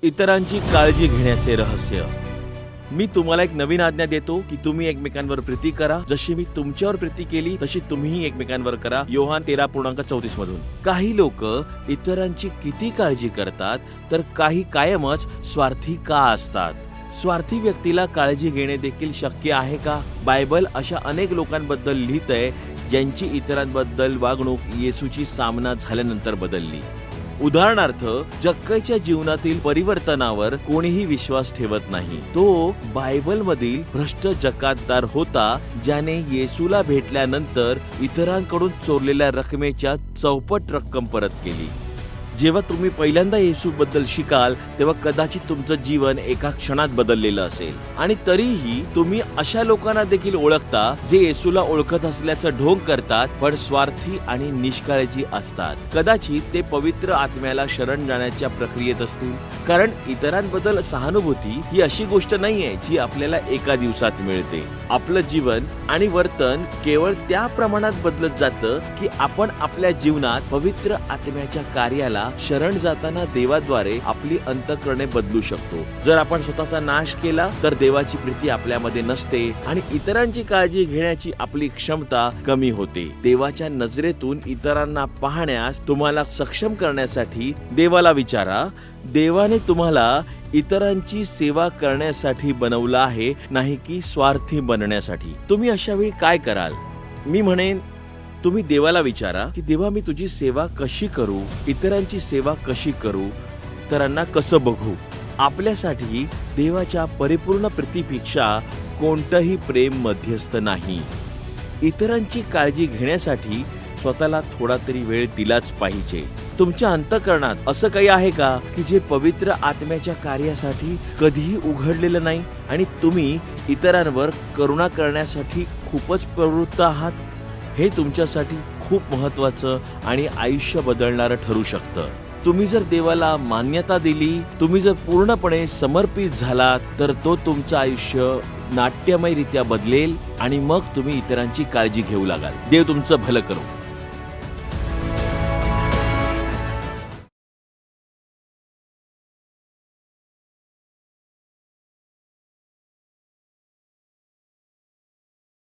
इतरांची काळजी घेण्याचे रहस्य। मी तुम्हाला एक नवीन आज्ञा देतो की तुम्ही एकमेकांवर प्रीती करा, जशी मी तुमच्यावर प्रीती केली तशी तुम्हीही एकमेकांवर करा। योहान 13:34 मधून। काही लोक इतरांची किती काळजी करतात, तर काही कायमच स्वार्थी का असतात? स्वार्थी व्यक्तीला काळजी घेणे देखील शक्य आहे का? बायबल अशा अनेक लोकांबद्दल लिहितंय ज्यांची इतरांबद्दल वागणूक येशूची सामना झाल्यानंतर बदलली। उदाहरणार्थ, जक्कईच्या जीवनातील परिवर्तनावर कोणीही विश्वास ठेवत नाही। तो बायबलमधील भ्रष्ट जकातदार होता, ज्याने येशूला भेटल्यानंतर इतरांकडून चोरलेल्या रकमेच्या चौपट रक्कम परत केली। जेव्हा तुम्ही पहिल्यांदा येशूबद्दल शिकाल तेव्हा कदाचित तुमचं जीवन एका क्षणात बदललेलं असेल, आणि तरीही तुम्ही अशा लोकांना देखील ओळखता जे येशूला ओळखत असल्याचं ढोंग करतात, पण स्वार्थी आणि निष्काळजी असतात। कदाचित ते पवित्र आत्म्याला शरण जाण्याच्या प्रक्रियेत असतील, कारण इतरांबद्दल सहानुभूती ही अशी गोष्ट नाहीये जी आपल्याला एका दिवसात मिळते। आपलं जीवन आणि वर्तन केवळ त्या प्रमाणात बदलत जातं की आपण आपल्या जीवनात पवित्र आत्म्याच्या कार्याला शरण जाताना देवाद्वारे आपली अंतःकरणे बदलू शकतो। जर आपण स्वतःचा नाश केला तर देवाची प्रीती आपल्यामध्ये नसते आणि इतरांची काळजी घेण्याची आपली क्षमता कमी होते। देवाच्या नजरेतून इतरांना पाहण्यास तुम्हाला सक्षम करण्यासाठी देवाला विचारा, देवाने तुम्हाला इतरांची सेवा करण्यासाठी बनवलं आहे, नाही की स्वार्थी बनण्यासाठी। तुम्ही अशा वेळी काय कराल? मी म्हणेन, तुम्ही देवाला विचारा की देवा, मी तुझी सेवा कशी करू, इतरांची सेवा कशी करू, इतरांना कसं बघू। आपल्यासाठी देवाच्या परिपूर्ण प्रीतीपेक्षा कोणतंही प्रेम मध्यस्थ नाही। इतरांची काळजी घेण्यासाठी स्वतःला थोडा तरी वेळ दिलाच पाहिजे। तुमच्या अंतःकरणात असं काही आहे का की जे पवित्र आत्म्याच्या कार्यासाठी कधीही उघडलेलं नाही, आणि तुम्ही इतरांवर करुणा करण्यासाठी खूपच प्रवृत्त आहात? हे तुमच्यासाठी खूप महत्त्वाचं आणि आयुष्य बदलणारं ठरू शकतं। तुम्ही जर देवाला मान्यता दिली, तुम्ही जर पूर्णपणे समर्पित झालात, तर तो तुमचं आयुष्य नाट्यमयरित्या बदलेल आणि मग तुम्ही इतरांची काळजी घेऊ लागाल। देव तुमचं भलं करो।